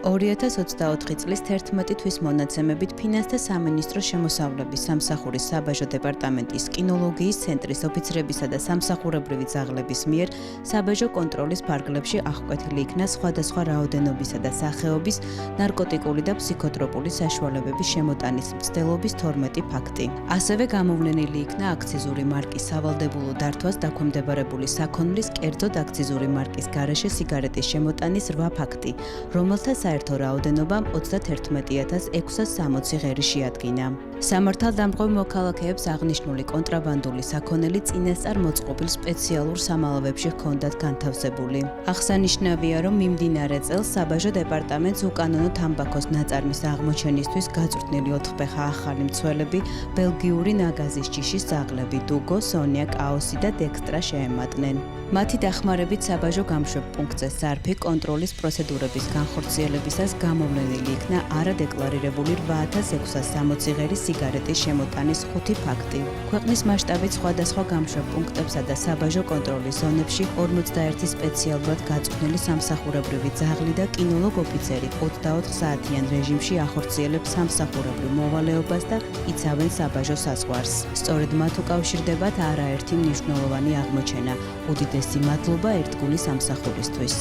2024 წლის 11 თვის მონაცემებით ფინანსთა სამინისტროს შემოსავლების სამსახურის საბაჟო დეპარტამენტის კინოლოგიის ცენტრის ოფიცრებისა და სამსახურებრივი ძაღლების მიერ საბაჟო კონტროლის ფარგლებში აღკვეთილი იქნა სხვადასხვა რაოდენობისა და სახეობის ნარკოტიკული და ფსიქოტროპული საშუალებების შემოტანის მცდელობის 12 ფაქტი. ასევე გამოვლენილი იქნა აქციზური მარკის სავალდებულო დართვას დაქვემდებარებული საქონლის კერძოდ აქციზური მარკის გარეშე სიგარეტის შემოტანის 8 ფაქტი, რომელთა საერთო რაოდენობამ 31660 ღერი შეადგინა. სამართალდამტყვევ მოქალაქეებს აღნიშნული კონტრაბანდული საქონელი წინასწარ მოწყობილ სპეციალურ სამალავებში ჰქონდათ განთავსებული. აღსანიშნავია, რომ მიმდინარე წელს საბაჟო დეპარტამენტს უკანონო თამბაქოს ნაწარმის აღმოჩენისთვის გაწვრთნილი 4 ფეხა ახალი მცველები, ბელგიური ნაგაზის ჯიშის ძაღლები დუგო, სონია, კაოსი და დექსტრა შეემატნენ. მათი დახმარებით საბაჟო გამშვებ პუნქტზე სარფი კონტროლის პროცედურების განხორციელებისას გამოვლენილი იქნა არადეკლარირებული 8660 ღერი სიგარეტის შემოტანის 5 ფაქტი. ქვეყნის მასშტაბით სხვადასხვა გამშვებ პუნქტებსა და საბაჟო კონტროლის ზონებში 51 სპეციალურად გაწვრთნილი სამსახურებრივი ძაღლი და კინოლოგ ოფიცერი 24 საათიან რეჟიმში ახორციელებს სამსახურებრივ მოვალეობას და იცავენ საბაჟო საზღვარს. სწორედ მათ უკავშირდებათ არაერთი მნიშვნელოვანი აღმოჩენა. უდიდესი მადლობა ერთგული სამსახურისთვის.